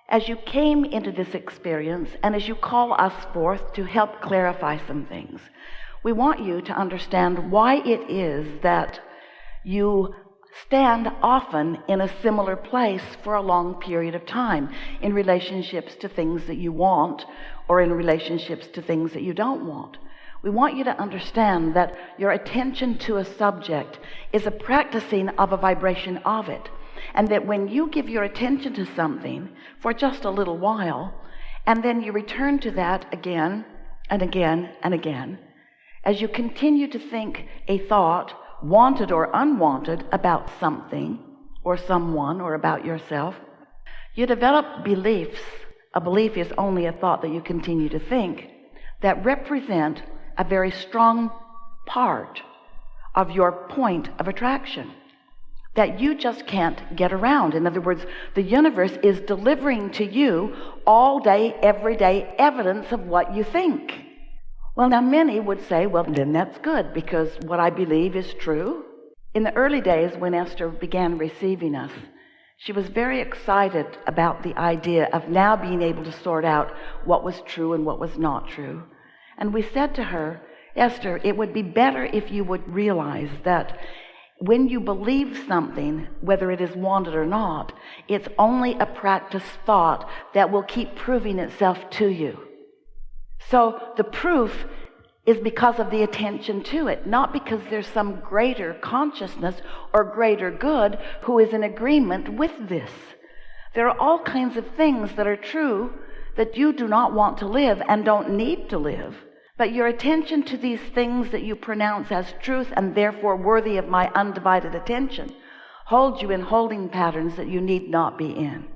as you came into this experience and as you call us forth to help clarify some things, we want you to understand why it is that you stand often in a similar place for a long period of time in relationships to things that you want or in relationships to things that you don't want. We want you to understand that your attention to a subject is a practicing of a vibration of it, and that when you give your attention to something for just a little while, and then you return to that again and again and again, as you continue to think a thought, wanted or unwanted, about something or someone or about yourself, you develop beliefs. A belief is only a thought that you continue to think, that represent a very strong part of your point of attraction that you just can't get around. In other words, the universe is delivering to you all day, every day, evidence of what you think. Well, now many would say, well, then that's good, because what I believe is true. In the early days when Esther began receiving us, she was very excited about the idea of now being able to sort out what was true and what was not true. And we said to her, Esther, it would be better if you would realize that when you believe something, whether it is wanted or not, it's only a practice thought that will keep proving itself to you. So the proof is because of the attention to it, not because there's some greater consciousness or greater good who is in agreement with this. There are all kinds of things that are true that you do not want to live and don't need to live. But your attention to these things that you pronounce as truth and therefore worthy of my undivided attention holds you in holding patterns that you need not be in.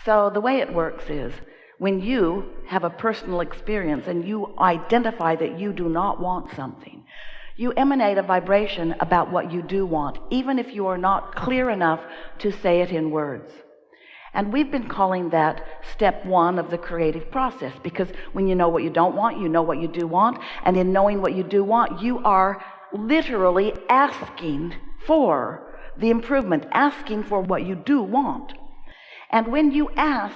So the way it works is, when you have a personal experience and you identify that you do not want something, you emanate a vibration about what you do want, even if you are not clear enough to say it in words. And we've been calling that step one of the creative process, because when you know what you don't want, you know what you do want, and in knowing what you do want, you are literally asking for the improvement, asking for what you do want. And when you ask,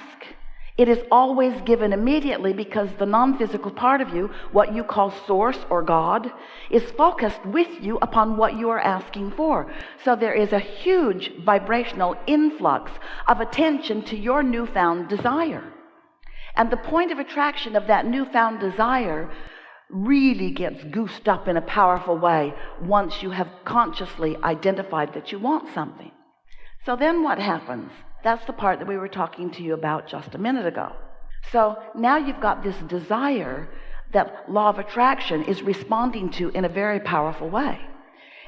it is always given immediately, because the non-physical part of you, what you call source or God, is focused with you upon what you are asking for. So there is a huge vibrational influx of attention to your newfound desire. And the point of attraction of that newfound desire really gets goosed up in a powerful way once you have consciously identified that you want something. So then what happens? That's the part that we were talking to you about just a minute ago. So now you've got this desire that law of attraction is responding to in a very powerful way.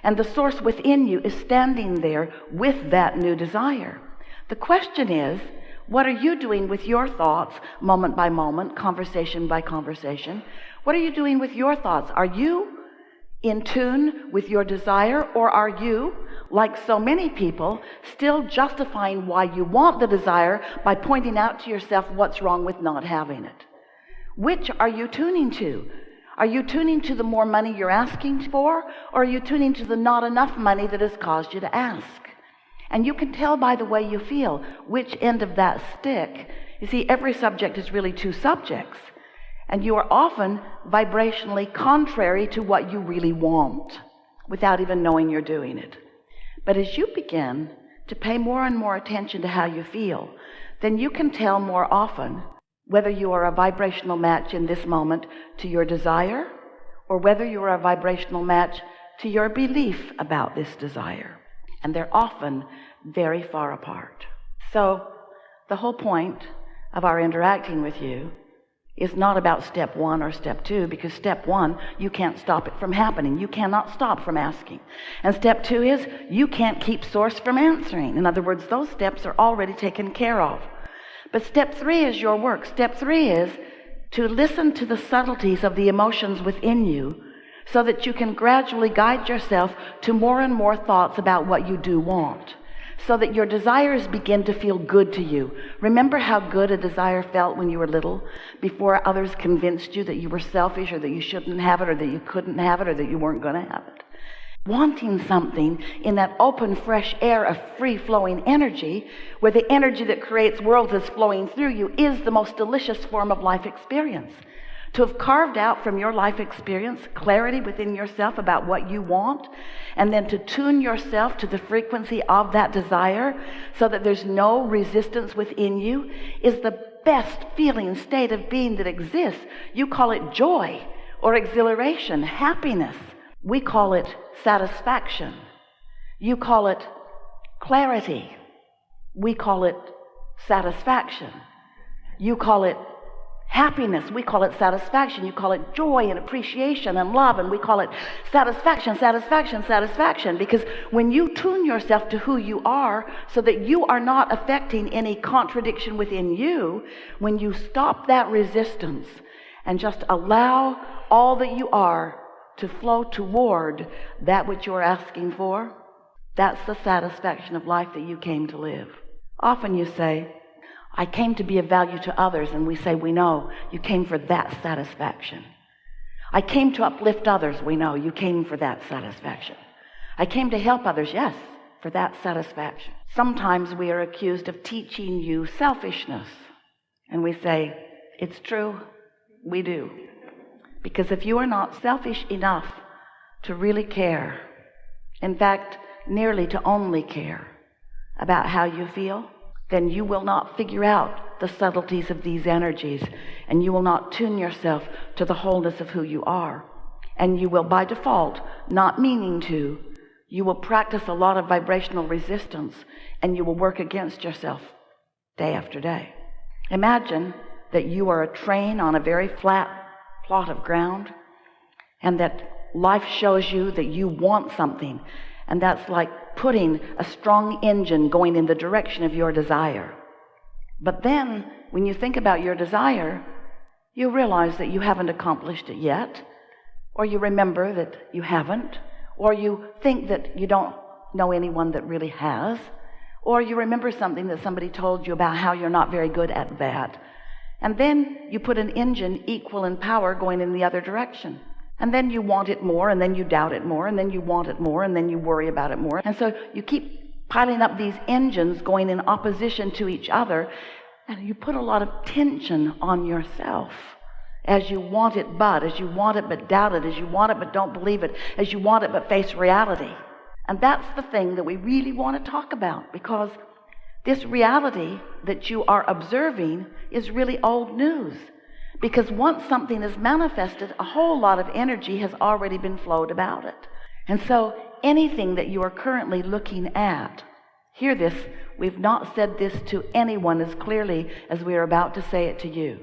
And the source within you is standing there with that new desire. The question is, what are you doing with your thoughts moment by moment, conversation by conversation? What are you doing with your thoughts? Are you in tune with your desire, or are you, like so many people, still justifying why you want the desire by pointing out to yourself what's wrong with not having it? Which are you tuning to? Are you tuning to the more money you're asking for, or are you tuning to the not enough money that has caused you to ask? And you can tell by the way you feel which end of that stick. You see, every subject is really two subjects, and you are often vibrationally contrary to what you really want without even knowing you're doing it. But as you begin to pay more and more attention to how you feel, then you can tell more often whether you are a vibrational match in this moment to your desire, or whether you are a vibrational match to your belief about this desire. And they're often very far apart. So the whole point of our interacting with you is not about step one or step two, because step one, you can't stop it from happening. You cannot stop from asking. And step two is, you can't keep source from answering. In other words, those steps are already taken care of. But step three is your work. Step three is to listen to the subtleties of the emotions within you, so that you can gradually guide yourself to more and more thoughts about what you do want, so that your desires begin to feel good to you. Remember how good a desire felt when you were little, before others convinced you that you were selfish, or that you shouldn't have it, or that you couldn't have it, or that you weren't going to have it. wanting something in that open, fresh air of free-flowing energy, where the energy that creates worlds is flowing through you, is the most delicious form of life experience. To have carved out from your life experience clarity within yourself about what you want, and then to tune yourself to the frequency of that desire so that there's no resistance within you, is the best feeling state of being that exists. You call it joy or exhilaration, happiness. We call it satisfaction. You call it clarity. We call it satisfaction. You call it happiness. We call it satisfaction. You call it joy and appreciation and love, and we call it satisfaction, satisfaction, satisfaction. Because when you tune yourself to who you are so that you are not affecting any contradiction within you, when you stop that resistance and just allow all that you are to flow toward that which you're asking for, that's the satisfaction of life that you came to live. Often you say, I came to be of value to others, and we say, we know you came for that satisfaction. I came to uplift others, we know you came for that satisfaction. I came to help others, yes, for that satisfaction. Sometimes we are accused of teaching you selfishness, and we say, it's true, we do. Because if you are not selfish enough to really care, in fact, nearly to only care about how you feel, then you will not figure out the subtleties of these energies, and you will not tune yourself to the wholeness of who you are. And you will, by default, not meaning to, you will practice a lot of vibrational resistance, and you will work against yourself day after day. Imagine that you are a train on a very flat plot of ground, and that life shows you that you want something, and that's like putting a strong engine going in the direction of your desire. But then when you think about your desire, you realize that you haven't accomplished it yet, or you remember that you haven't, or you think that you don't know anyone that really has, or you remember something that somebody told you about how you're not very good at that. And then you put an engine equal in power going in the other direction. And then you want it more, and then you doubt it more, and then you want it more, and then you worry about it more. And so you keep piling up these engines going in opposition to each other, and you put a lot of tension on yourself as you want it but, as you want it but doubt it, as you want it but don't believe it, as you want it but face reality. And that's the thing that we really want to talk about, because this reality that you are observing is really old news. Because once something is manifested, a whole lot of energy has already been flowed about it. And so anything that you are currently looking at, hear this, we've not said this to anyone as clearly as we are about to say it to you.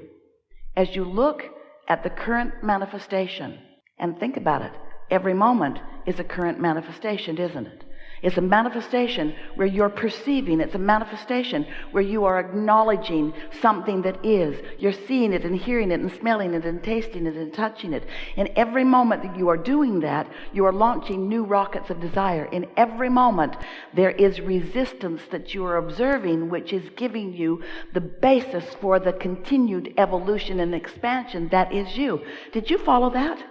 As you look at the current manifestation, and think about it, every moment is a current manifestation, isn't it? It's a manifestation where you're perceiving. It's a manifestation where you are acknowledging something that is. You're seeing it and hearing it and smelling it and tasting it and touching it. In every moment that you are doing that, you are launching new rockets of desire. In every moment, there is resistance that you are observing, which is giving you the basis for the continued evolution and expansion that is you. Did you follow that?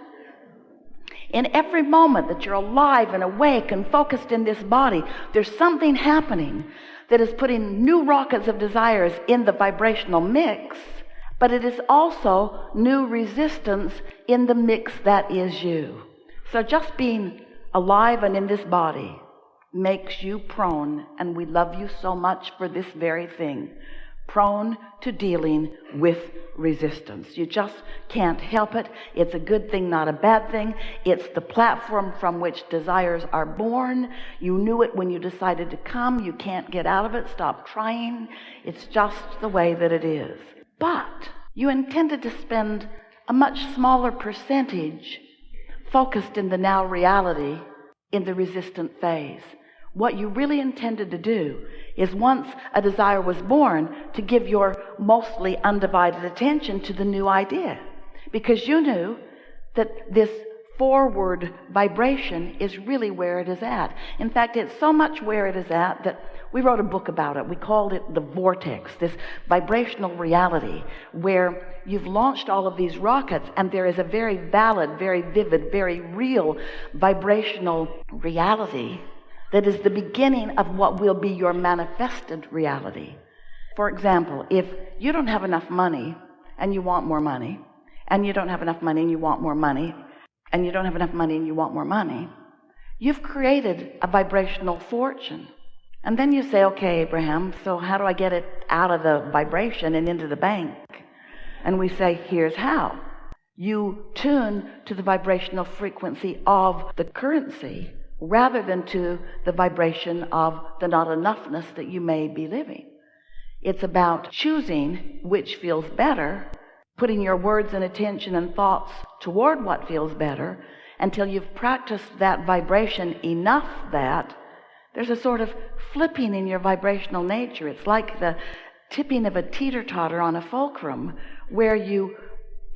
In every moment that you're alive and awake and focused in this body, there's something happening that is putting new rockets of desires in the vibrational mix, but it is also new resistance in the mix that is you. So just being alive and in this body makes you prone, and we love you so much for this very thing, prone to dealing with resistance. You just can't help it. It's a good thing, not a bad thing. It's the platform from which desires are born. You knew it when you decided to come. You can't get out of it. Stop trying. It's just the way that it is. But you intended to spend a much smaller percentage focused in the now reality in the resistant phase. What you really intended to do is, once a desire was born, to give your mostly undivided attention to the new idea, because you knew that this forward vibration is really where it is at. In fact, it's so much where it is at that We wrote a book about it. We called it the vortex, this vibrational reality where you've launched all of these rockets and there is a very valid, very vivid, very real vibrational reality that is the beginning of what will be your manifested reality. For example, if you don't have enough money and you want more money, and you don't have enough money and you want more money, and you don't have enough money and you want more money, you've created a vibrational fortune. And then you say, okay, Abraham, so how do I get it out of the vibration and into the bank? And we say, here's how. You tune to the vibrational frequency of the currency rather than to the vibration of the not enoughness that you may be living. It's about choosing which feels better, putting your words and attention and thoughts toward what feels better until you've practiced that vibration enough that there's a sort of flipping in your vibrational nature. It's like the tipping of a teeter-totter on a fulcrum where you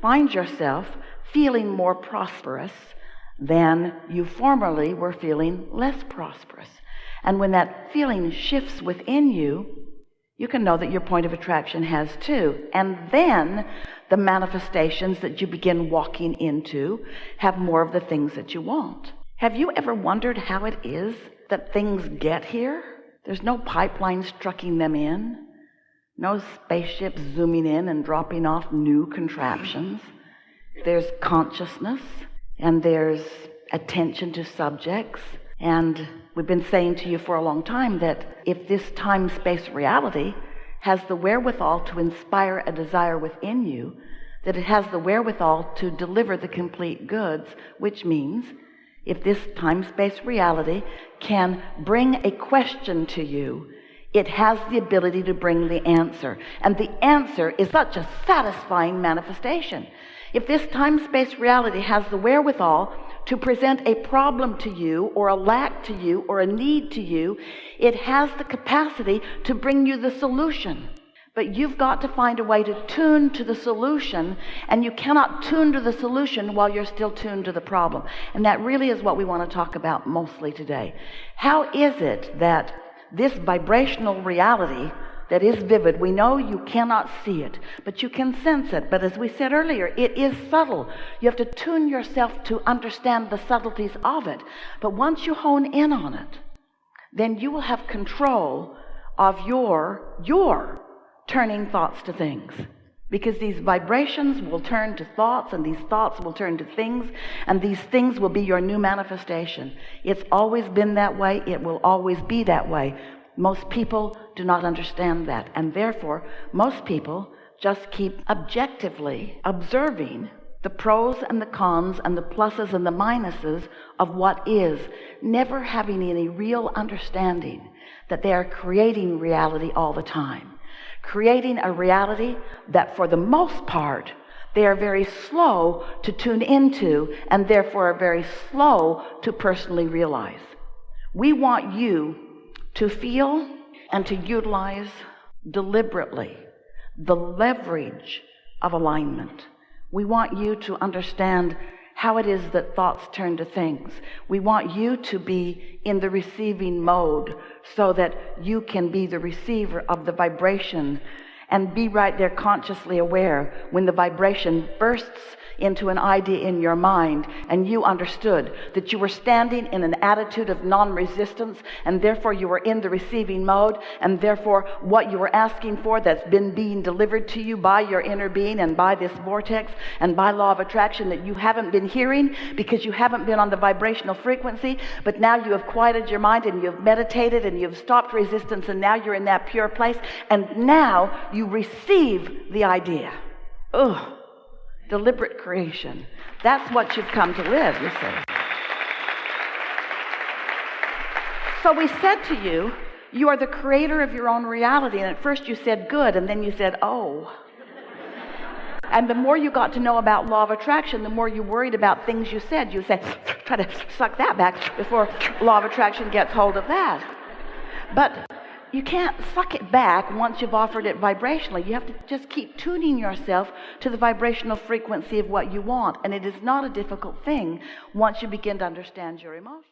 find yourself feeling more prosperous than you formerly were feeling less prosperous. And when that feeling shifts within you, you can know that your point of attraction has too. And then the manifestations that you begin walking into have more of the things that you want. Have you ever wondered how it is that things get here? There's no pipelines trucking them in, no spaceships zooming in and dropping off new contraptions. There's consciousness, and there's attention to subjects. And we've been saying to you for a long time that if this time-space reality has the wherewithal to inspire a desire within you, that it has the wherewithal to deliver the complete goods, which means if this time-space reality can bring a question to you, it has the ability to bring the answer. And the answer is such a satisfying manifestation. If this time-space reality has the wherewithal to present a problem to you or a lack to you or a need to you, it has the capacity to bring you the solution. But you've got to find a way to tune to the solution, and you cannot tune to the solution while you're still tuned to the problem. And that really is what we want to talk about mostly today. How is it that this vibrational reality that is vivid, we know you cannot see it, but you can sense it. But as we said earlier, it is subtle. You have to tune yourself to understand the subtleties of it. But once you hone in on it, then you will have control of your turning thoughts to things. Because these vibrations will turn to thoughts, and these thoughts will turn to things, and these things will be your new manifestation. It's always been that way. It will always be that way. Most people do not understand that, and therefore most people just keep objectively observing the pros and the cons and the pluses and the minuses of what is, never having any real understanding that they are creating reality all the time. Creating a reality that for the most part they are very slow to tune into and therefore are very slow to personally realize. We want you to feel and to utilize deliberately the leverage of alignment. We want you to understand how it is that thoughts turn to things. We want you to be in the receiving mode so that you can be the receiver of the vibration and be right there consciously aware when the vibration bursts into an idea in your mind and you understood that you were standing in an attitude of non-resistance, and therefore you were in the receiving mode, and therefore what you were asking for that's been being delivered to you by your inner being and by this vortex and by law of attraction that you haven't been hearing because you haven't been on the vibrational frequency, but now you have quieted your mind and you've meditated and you've stopped resistance, and now you're in that pure place, and now you receive the idea. Ugh. Deliberate creation. That's what you've come to live, you see. So we said to you, you are the creator of your own reality. And at first you said good, and then you said, oh. And the more you got to know about law of attraction, the more you worried about things you said. You said, try to suck that back before law of attraction gets hold of that. But you can't suck it back once you've offered it vibrationally. You have to just keep tuning yourself to the vibrational frequency of what you want. And it is not a difficult thing once you begin to understand your emotions.